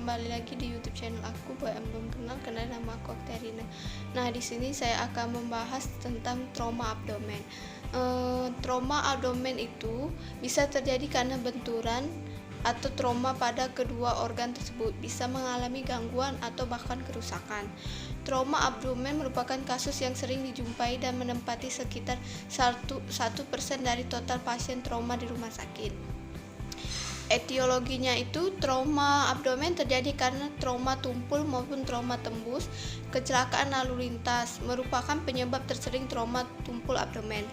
kembali lagi di YouTube channel aku. Buat yang belum kenal nama aku Okterina. Nah, di sini saya akan membahas tentang trauma abdomen. Trauma abdomen itu bisa terjadi karena benturan atau trauma pada kedua organ tersebut, bisa mengalami gangguan atau bahkan kerusakan. Trauma abdomen merupakan kasus yang sering dijumpai dan menempati sekitar 1% dari total pasien trauma di rumah sakit. Etiologinya itu trauma abdomen terjadi karena trauma tumpul maupun trauma tembus. Kecelakaan lalu lintas merupakan penyebab tersering trauma tumpul abdomen.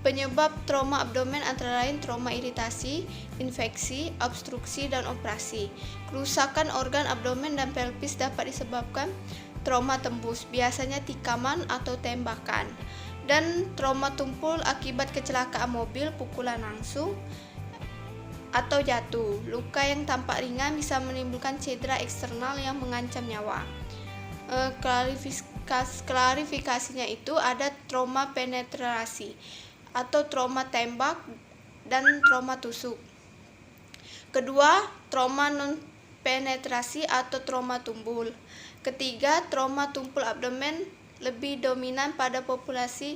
Penyebab trauma abdomen antara lain trauma iritasi, infeksi, obstruksi, dan operasi. Kerusakan organ abdomen dan pelvis dapat disebabkan trauma tembus, biasanya tikaman atau tembakan, dan trauma tumpul akibat kecelakaan mobil, pukulan langsung, atau jatuh. Luka yang tampak ringan bisa menimbulkan cedera eksternal yang mengancam nyawa. Klarifikasinya itu ada trauma penetrasi atau trauma tembak dan trauma tusuk. Kedua, trauma non penetrasi atau trauma tumpul. Ketiga, trauma tumpul abdomen lebih dominan pada populasi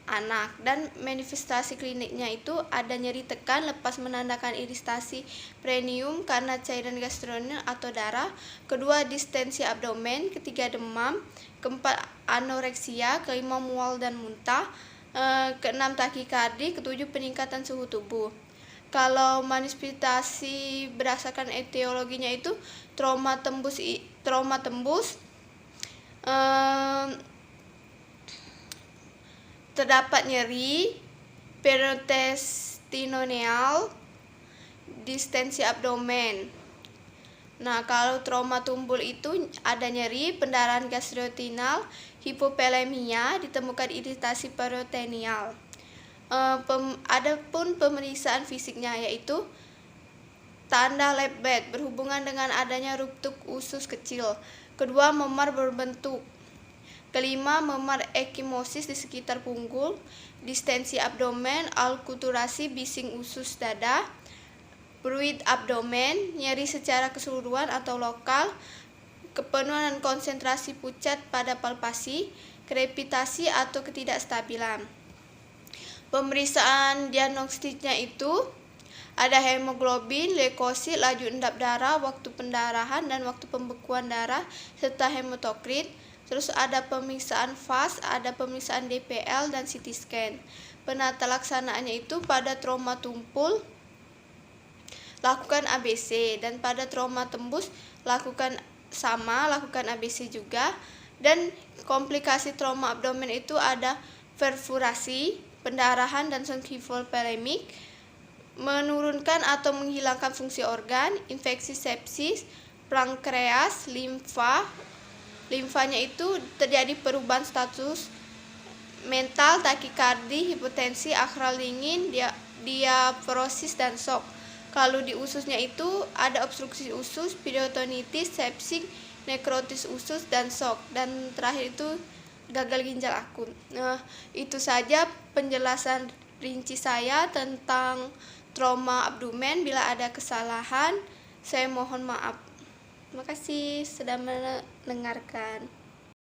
anak, dan manifestasi kliniknya itu ada nyeri tekan lepas menandakan iritasi perineum karena cairan gastrointestinal atau darah. Kedua, distensi abdomen. Ketiga, demam. Keempat, anoreksia. Kelima, mual dan muntah. Keenam, takikardi. Ketujuh, peningkatan suhu tubuh. Kalau manifestasi berdasarkan etiologinya itu trauma tembus terdapat nyeri periosteinoneal, distensi abdomen. Nah, kalau trauma tumpul itu ada nyeri, pendarahan gastrointestinal, hipovolemia, ditemukan iritasi peritoneal. Adapun pemeriksaan fisiknya yaitu tanda Lap-Band berhubungan dengan adanya ruptuk usus kecil. Kedua, memar berbentuk. Kelima, memar ekimosis di sekitar punggung, distensi abdomen, alkulturasi bising usus dada, bruit abdomen, nyeri secara keseluruhan atau lokal, kepenuhan dan konsentrasi pucat pada palpasi, krepitasi atau ketidakstabilan. Pemeriksaan diagnostiknya itu ada hemoglobin, leukosit, laju endap darah, waktu pendarahan dan waktu pembekuan darah, serta hematokrit. Terus ada pemeriksaan FAST, ada pemeriksaan DPL dan CT scan. Penata laksanaannya itu pada trauma tumpul lakukan ABC, dan pada trauma tembus lakukan ABC juga. Dan komplikasi trauma abdomen itu ada perforasi, pendarahan dan hipovolemik, menurunkan atau menghilangkan fungsi organ, infeksi sepsis, pankreas, limfanya itu terjadi perubahan status mental, takikardi, hipotensi, akral dingin, diaprosis, dan shock. Kalau di ususnya itu ada obstruksi usus, peritonitis, sepsis, nekrotis usus, dan shock. Dan terakhir itu gagal ginjal akut. Nah, itu saja penjelasan rinci saya tentang trauma abdomen. Bila ada kesalahan, saya mohon maaf. Terima kasih sudah mendengarkan.